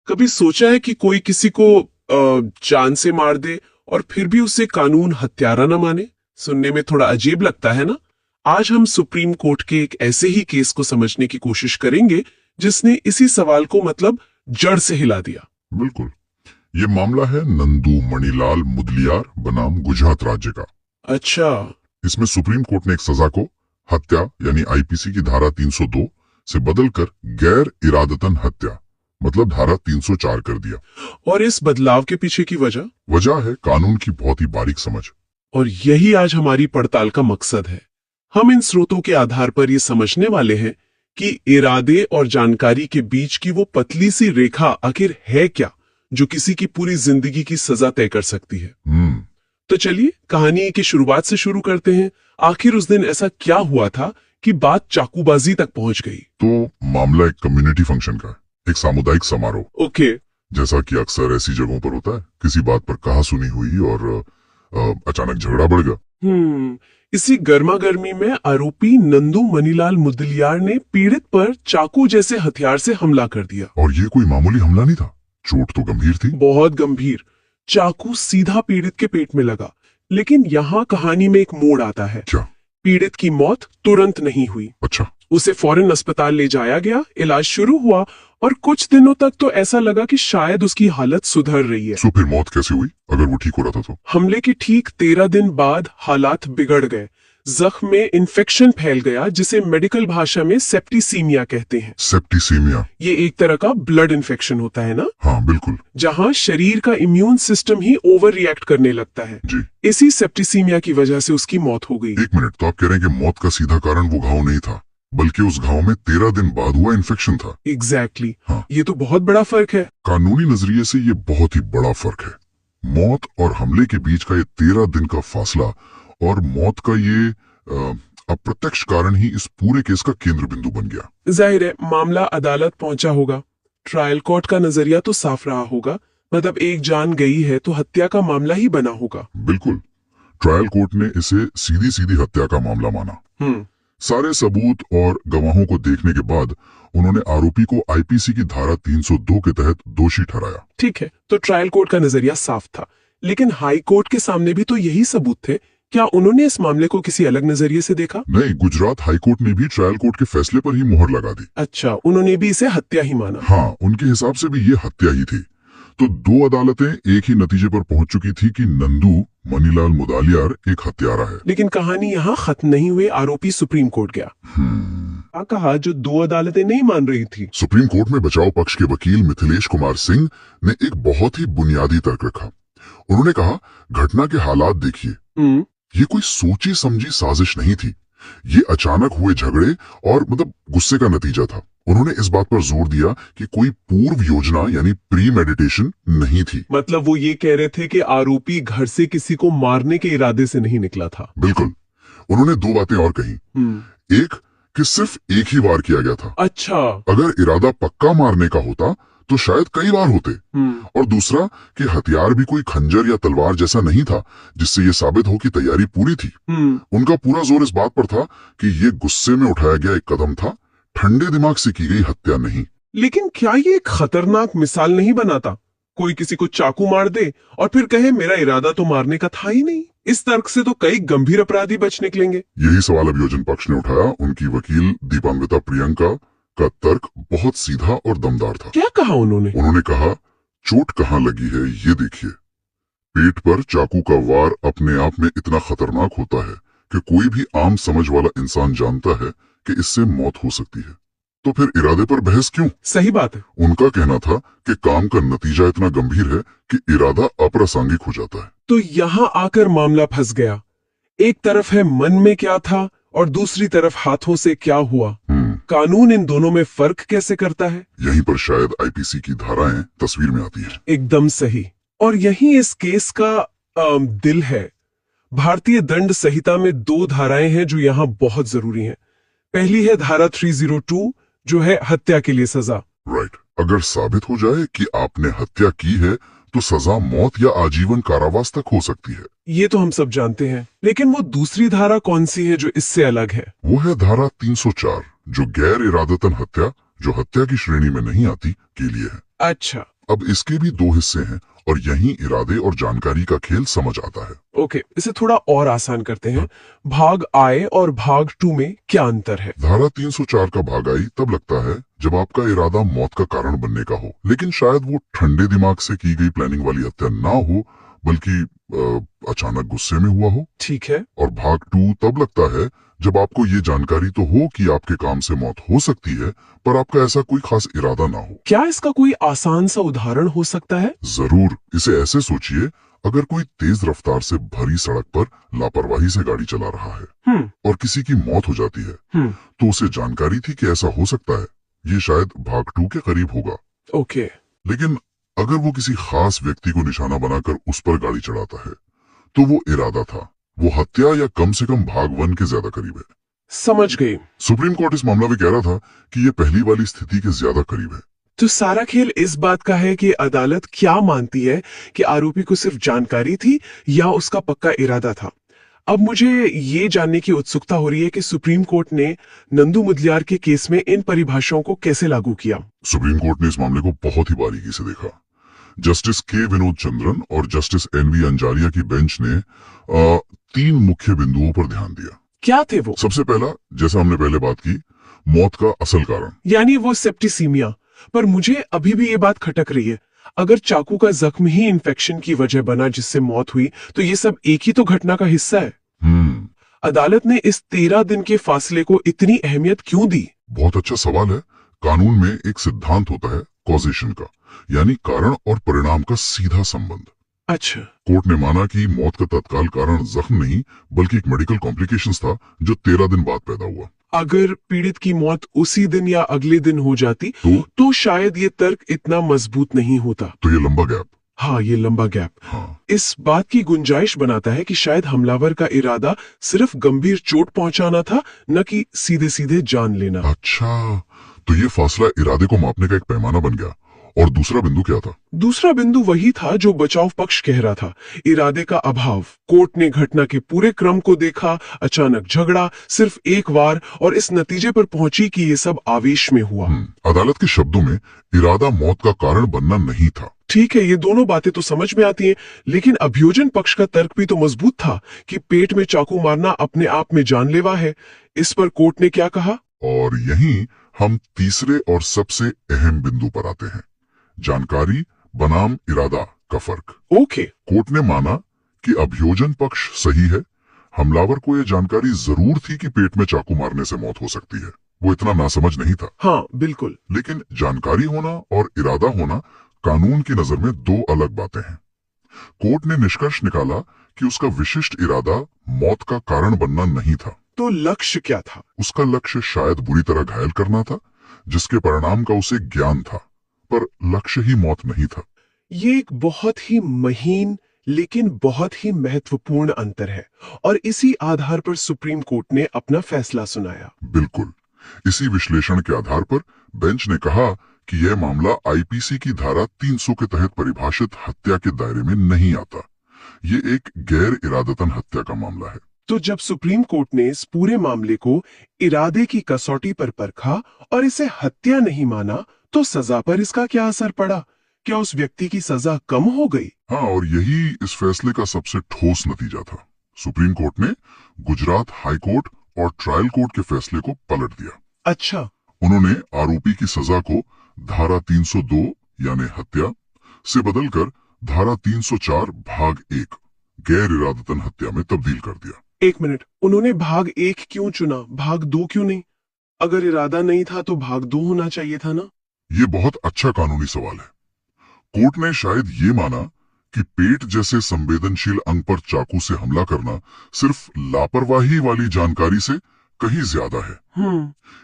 कभी सोचा है कि कोई किसी को जान से मार दे और फिर भी उसे कानून हत्यारा न माने? सुनने में थोड़ा अजीब लगता है ना? आज हम सुप्रीम कोर्ट के एक ऐसे ही केस को समझने की कोशिश करेंगे जिसने इसी सवाल को मतलब जड़ से हिला दिया। बिल्कुल। ये मामला है नंदू मणिलाल मुदलियार बनाम गुजरात राज्य का। अच्छा। इसमें सुप्रीम कोर्ट ने एक सजा को हत्या यानी आईपीसी की धारा 302 से बदलकर गैर इरादतन हत्या मतलब धारा 304 कर दिया। और इस बदलाव के पीछे की वजह है कानून की बहुत ही बारीक समझ। और यही आज हमारी पड़ताल का मकसद है। हम इन स्रोतों के आधार पर ये समझने वाले हैं कि इरादे और जानकारी के बीच की वो पतली सी रेखा आखिर है क्या जो किसी की पूरी जिंदगी की सजा तय कर सकती है। तो चलिए कहानी की शुरुआत से शुरू करते हैं। आखिर उस दिन ऐसा क्या हुआ था कि बात चाकूबाजी तक पहुंच गई? तो मामला एक कम्युनिटी फंक्शन का है, एक सामुदायिक समारोह। ओके। जैसा कि अक्सर ऐसी जगहों पर होता है, किसी बात पर कहा सुनी हुई और अचानक झगड़ा बढ़ गया। इसी गर्मा गर्मी में आरोपी नंदू मणिलाल मुदलियार ने पीड़ित पर चाकू जैसे हथियार से हमला कर दिया। और ये कोई मामूली हमला नहीं था, चोट तो गंभीर थी, बहुत गंभीर। चाकू सीधा पीड़ित के पेट में लगा। लेकिन यहाँ कहानी में एक मोड़ आता है। क्या? पीड़ित की मौत तुरंत नहीं हुई। अच्छा। उसे फौरन अस्पताल ले जाया गया, इलाज शुरू हुआ और कुछ दिनों तक तो ऐसा लगा कि शायद उसकी हालत सुधर रही है। तो फिर मौत कैसे हुई अगर वो ठीक हो रहा था तो? हमले के ठीक 13 दिन बाद हालात बिगड़ गए। जख्म में इन्फेक्शन फैल गया जिसे मेडिकल भाषा में सेप्टिसीमिया कहते हैं। सेप्टिसीमिया? ये एक तरह का ब्लड इन्फेक्शन होता है ना? हाँ बिल्कुल। जहाँ शरीर का इम्यून सिस्टम ही ओवर रिएक्ट करने लगता है। जी। इसी सेप्टिसीमिया की वजह से उसकी मौत हो गई। एक मिनट, तो आप कह रहे हैं कि मौत का सीधा कारण वो घाव नहीं था बल्कि उस घाव में 13 दिन बाद हुआ इन्फेक्शन था? एग्जैक्टली। हाँ। ये तो बहुत बड़ा फर्क है। कानूनी नजरिए से ये बहुत ही बड़ा फर्क है। मौत और हमले के बीच का ये 13 दिन का फासला और मौत का ये अप्रत्यक्ष कारण ही इस पूरे केस का केंद्र बिंदु बन गया। जाहिर है मामला अदालत पहुंचा होगा। ट्रायल कोर्ट का नजरिया तो साफ रहा होगा, मतलब एक जान गई है तो हत्या का मामला ही बना होगा। बिल्कुल। ट्रायल कोर्ट ने इसे सीधी सीधी हत्या का मामला माना। सारे सबूत और गवाहों को देखने के बाद उन्होंने आरोपी को आईपीसी की धारा 302 के तहत दोषी ठहराया। ठीक है, तो ट्रायल कोर्ट का नजरिया साफ था, लेकिन हाई कोर्ट के सामने भी तो यही सबूत थे। क्या उन्होंने इस मामले को किसी अलग नजरिए से देखा? नहीं, गुजरात हाई कोर्ट ने भी ट्रायल कोर्ट के फैसले पर ही मुहर लगा दी। अच्छा, उन्होंने भी इसे हत्या ही माना? हाँ, उनके हिसाब से भी ये हत्या ही थी। तो दो अदालतें एक ही नतीजे पर पहुंच चुकी थी कि नंदू मणिलाल मुदलियार एक हत्यारा है। लेकिन कहानी यहाँ खत्म नहीं हुई। आरोपी सुप्रीम कोर्ट गया। क्या कहा जो दो अदालतें नहीं मान रही थी? सुप्रीम कोर्ट में बचाव पक्ष के वकील मिथिलेश कुमार सिंह ने एक बहुत ही बुनियादी तर्क रखा। उन्होंने कहा, घटना के हालात देखिए, ये कोई सोची समझी साजिश नहीं थी, ये अचानक हुए झगड़े और मतलब गुस्से का नतीजा था। उन्होंने इस बात पर जोर दिया कि कोई पूर्व योजना यानी प्री मेडिटेशन नहीं थी। मतलब वो ये कह रहे थे कि आरोपी घर से किसी को मारने के इरादे से नहीं निकला था। बिल्कुल। उन्होंने दो बातें और कही। एक कि सिर्फ एक ही वार किया गया था। अच्छा। अगर इरादा पक्का मारने का होता तो शायद कई बार होते। और दूसरा कि हथियार भी कोई खंजर या तलवार जैसा नहीं था जिससे ये साबित हो कि तैयारी पूरी थी। उनका पूरा जोर इस बात पर था कि ये गुस्से में उठाया गया एक कदम था, ठंडे दिमाग से की गई हत्या नहीं। लेकिन क्या ये एक खतरनाक मिसाल नहीं बनाता? कोई किसी को चाकू मार दे और फिर कहे मेरा इरादा तो मारने का था ही नहीं। इस तर्क से तो कई गंभीर अपराधी बच निकलेंगे। यही सवाल अभियोजन पक्ष ने उठाया। उनकी वकील दीपांविता प्रियंका का तर्क बहुत सीधा और दमदार था। क्या कहा उन्होंने? उन्होंने कहा, चोट कहाँ लगी है ये देखिए। पेट पर चाकू का वार अपने आप में इतना खतरनाक होता है कि कोई भी आम समझ वाला इंसान जानता है कि इससे मौत हो सकती है। तो फिर इरादे पर बहस क्यों? सही बात है। उनका कहना था कि काम का नतीजा इतना गंभीर है कि इरादा अप्रासंगिक हो जाता है। तो यहाँ आकर मामला फंस गया। एक तरफ है मन में क्या था और दूसरी तरफ हाथों से क्या हुआ। कानून इन दोनों में फर्क कैसे करता है? यहीं पर शायद आईपीसी की धाराएं तस्वीर में आती है। एकदम सही। और यही इस केस का दिल है। भारतीय दंड संहिता में दो धाराएं हैं जो यहाँ बहुत जरूरी हैं। पहली है धारा 302 जो है हत्या के लिए सजा। राइट। अगर साबित हो जाए कि आपने हत्या की है तो सजा मौत या आजीवन कारावास तक हो सकती है। ये तो हम सब जानते हैं, लेकिन वो दूसरी धारा कौन सी है जो इससे अलग है? वो है धारा 304 जो गैर इरादतन हत्या, जो हत्या की श्रेणी में नहीं आती, के लिए है। अच्छा, अब इसके भी दो हिस्से हैं और यहीं इरादे और जानकारी का खेल समझ आता है। ओके, इसे थोड़ा और आसान करते हैं। भाग आए और भाग 2 में क्या अंतर है? धारा 304 का भाग आई तब लगता है जब आपका इरादा मौत का कारण बनने का हो, लेकिन शायद वो ठंडे दिमाग से की गई प्लानिंग वाली हत्या ना हो, बल्कि अचानक गुस्से में हुआ हो। ठीक है। और भाग 2 तब लगता है जब आपको ये जानकारी तो हो कि आपके काम से मौत हो सकती है, पर आपका ऐसा कोई खास इरादा ना हो। क्या इसका कोई आसान सा उदाहरण हो सकता है? जरूर। इसे ऐसे सोचिए, अगर कोई तेज रफ्तार से भरी सड़क पर लापरवाही से गाड़ी चला रहा है और किसी की मौत हो जाती है, तो उसे जानकारी थी कि ऐसा हो सकता है। ये शायद भाग 2 के करीब होगा। ओके। लेकिन अगर वो किसी खास व्यक्ति को निशाना बनाकर उस पर गाड़ी चढ़ाता है, तो वो इरादा था। वो हत्या या कम से कम भाग 1 के ज्यादा करीब है। समझ गई। सुप्रीम कोर्ट इस मामला में कह रहा था कि ये पहली वाली स्थिति के ज्यादा करीब है। तो सारा खेल इस बात का है कि अदालत क्या मानती है कि आरोपी को सिर्फ जानकारी थी या उसका पक्का इरादा था। अब मुझे ये जानने की उत्सुकता हो रही है कि सुप्रीम कोर्ट ने नंदू मुदलियार के केस में इन परिभाषाओं को कैसे लागू किया। सुप्रीम कोर्ट ने इस मामले को बहुत ही बारीकी से देखा। जस्टिस के विनोद चंद्रन और जस्टिस एनवी अंजारिया की बेंच ने 3 मुख्य बिंदुओं पर ध्यान दिया। क्या थे वो? सबसे पहला, जैसा हमने पहले बात की, मौत का असल कारण, यानी वो सेप्टिसीमिया। पर मुझे अभी भी ये बात खटक रही है, अगर चाकू का जख्म ही इन्फेक्शन की वजह बना जिससे मौत हुई, तो ये सब एक ही तो घटना का हिस्सा है। अदालत ने इस 13 दिन के फासले को इतनी अहमियत क्यों दी? बहुत अच्छा सवाल है। कानून में एक सिद्धांत होता है कॉजेशन का, यानी कारण और परिणाम का सीधा संबंध। अच्छा। कोर्ट ने माना कि मौत का तत्काल कारण जख्म नहीं, बल्कि एक मेडिकल कॉम्प्लिकेशंस था जो 13 दिन बाद पैदा हुआ। अगर पीड़ित की मौत उसी दिन या अगले दिन हो जाती तो शायद ये तर्क इतना मजबूत नहीं होता। तो ये लंबा गैप। हाँ, ये लंबा गैप इस बात की गुंजाइश बनाता है कि शायद हमलावर का इरादा सिर्फ गंभीर चोट पहुंचाना था, न कि सीधे सीधे जान लेना। अच्छा, तो ये फासला इरादे को मापने का एक पैमाना बन गया। और दूसरा बिंदु क्या था? दूसरा बिंदु वही था जो बचाव पक्ष कह रहा था, इरादे का अभाव। कोर्ट ने घटना के पूरे क्रम को देखा, अचानक झगड़ा सिर्फ एक बार, और इस नतीजे पर पहुंची कि ये सब आवेश में हुआ। अदालत के शब्दों में इरादा मौत का कारण बनना नहीं था। ठीक है, ये दोनों बातें तो समझ में आती हैं, लेकिन अभियोजन पक्ष का तर्क भी तो मजबूत था कि पेट में चाकू मारना अपने आप में जानलेवा है। इस पर कोर्ट ने क्या कहा? और यहीं हम तीसरे और सबसे अहम बिंदु पर आते हैं, जानकारी बनाम इरादा का फर्क। ओके। कोर्ट ने माना कि अभियोजन पक्ष सही है। हमलावर को यह जानकारी जरूर थी कि पेट में चाकू मारने से मौत हो सकती है, वो इतना नासमझ नहीं था। हाँ, बिल्कुल। लेकिन जानकारी होना और इरादा होना कानून की नजर में 2 अलग बातें हैं। कोर्ट ने निष्कर्ष निकाला कि उसका विशिष्ट इरादा मौत का कारण बनना नहीं था। तो लक्ष्य क्या था? उसका लक्ष्य शायद बुरी तरह घायल करना था, जिसके परिणाम का उसे ज्ञान था, पर लक्ष्य ही मौत नहीं था। ये एक बहुत ही महीन लेकिन बहुत ही महत्वपूर्ण अंतर है, और इसी आधार पर सुप्रीम कोर्ट ने अपना फैसला सुनाया। बिल्कुल। इसी विश्लेषण के आधार पर बेंच ने कहा कि यह मामला आईपीसी की धारा 300 के तहत परिभाषित हत्या के दायरे में नहीं आता। ये एक गैर इरादतन हत्या का मामला है। तो जब सुप्रीम कोर्ट ने इस पूरे मामले को इरादे की कसौटी पर परखा और इसे हत्या नहीं माना, तो सजा पर इसका क्या असर पड़ा? क्या उस व्यक्ति की सजा कम हो गई? हाँ, और यही इस फैसले का सबसे ठोस नतीजा था। सुप्रीम कोर्ट ने गुजरात हाई कोर्ट और ट्रायल कोर्ट के फैसले को पलट दिया। अच्छा। उन्होंने आरोपी की सजा को धारा 302 यानी हत्या से बदलकर धारा 304 भाग 1 गैर इरादतन हत्या में तब्दील कर दिया। एक मिनट, उन्होंने भाग 1 क्यों चुना, भाग 2 क्यों नहीं? अगर इरादा नहीं था तो भाग 2 होना चाहिए था ना? ये बहुत अच्छा कानूनी सवाल है। कोर्ट ने शायद ये माना कि पेट जैसे संवेदनशील अंग पर चाकू से हमला करना सिर्फ लापरवाही वाली जानकारी से कहीं ज्यादा है।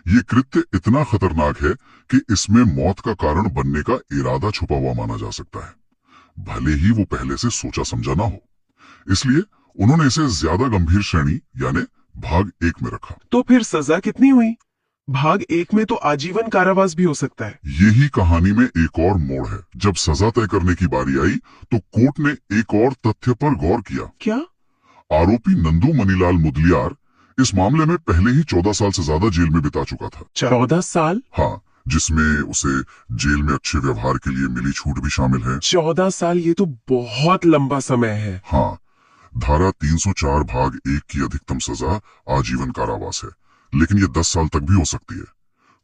ये कृत्य इतना खतरनाक है कि इसमें मौत का कारण बनने का इरादा छुपा हुआ माना जा सकता है, भले ही वो पहले से सोचा समझा ना हो। इसलिए उन्होंने इसे ज्यादा गंभीर श्रेणी यानी भाग 1 में रखा। तो फिर सजा कितनी हुई? भाग 1 में तो आजीवन कारावास भी हो सकता है। यही कहानी में एक और मोड़ है। जब सजा तय करने की बारी आई तो कोर्ट ने एक और तथ्य पर गौर किया। क्या? आरोपी नंदू मनीलाल मुदलियार इस मामले में पहले ही 14 साल से ज्यादा जेल में बिता चुका था। 14 साल? हाँ, जिसमें उसे जेल में अच्छे व्यवहार के लिए मिली छूट भी शामिल है। 14 साल, ये तो बहुत लंबा समय है। हाँ, धारा 304 भाग 1 की अधिकतम सजा आजीवन कारावास है, लेकिन ये 10 साल तक भी हो सकती है।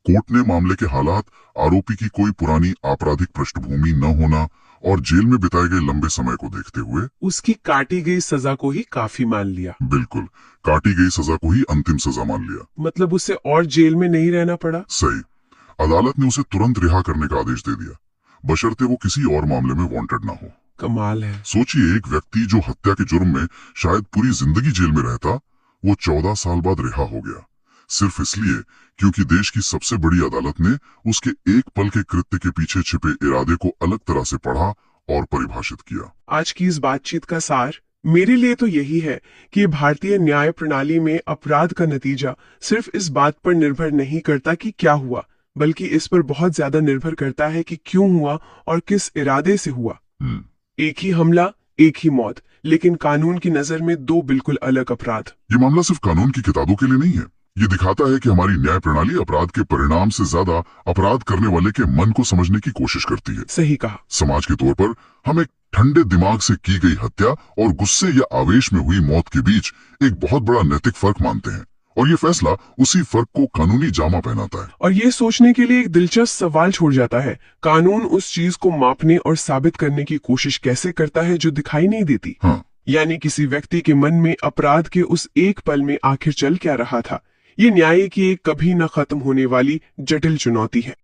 कोर्ट ने मामले के हालात, आरोपी की कोई पुरानी आपराधिक पृष्ठभूमि न होना और जेल में बिताए गए लंबे समय को देखते हुए उसकी काटी गई सजा को ही काफी मान लिया। बिल्कुल, काटी गई सजा को ही अंतिम सजा मान लिया। मतलब उसे और जेल में नहीं रहना पड़ा। सही। अदालत ने उसे तुरंत रिहा करने का आदेश दे दिया, बशर्ते वो किसी और मामले में वांटेड ना हो। कमाल है। सोचिए, एक व्यक्ति जो हत्या के जुर्म में शायद पूरी जिंदगी जेल में रहता, वो 14 साल बाद रिहा हो गया, सिर्फ इसलिए क्योंकि देश की सबसे बड़ी अदालत ने उसके एक पल के कृत्य के पीछे छिपे इरादे को अलग तरह से पढ़ा और परिभाषित किया। आज की इस बातचीत का सार मेरे लिए तो यही है कि भारतीय न्याय प्रणाली में अपराध का नतीजा सिर्फ इस बात पर निर्भर नहीं करता कि क्या हुआ, बल्कि इस पर बहुत ज्यादा निर्भर करता है कि क्यों हुआ और किस इरादे से हुआ। एक ही हमला, एक ही मौत, लेकिन कानून की नजर में दो बिल्कुल अलग अपराध। ये मामला सिर्फ कानून की किताबों के लिए नहीं है, ये दिखाता है कि हमारी न्याय प्रणाली अपराध के परिणाम से ज्यादा अपराध करने वाले के मन को समझने की कोशिश करती है। सही कहा। समाज के तौर पर हम एक ठंडे दिमाग से की गई हत्या और गुस्से या आवेश में हुई मौत के बीच एक बहुत बड़ा नैतिक फर्क मानते हैं, और ये फैसला उसी फर्क को कानूनी जामा पहनाता है। और ये सोचने के लिए एक दिलचस्प सवाल छोड़ जाता है, कानून उस चीज को मापने और साबित करने की कोशिश कैसे करता है जो दिखाई नहीं देती। हाँ। यानी किसी व्यक्ति के मन में अपराध के उस एक पल में आखिर चल क्या रहा था। ये न्याय की एक कभी न खत्म होने वाली जटिल चुनौती है।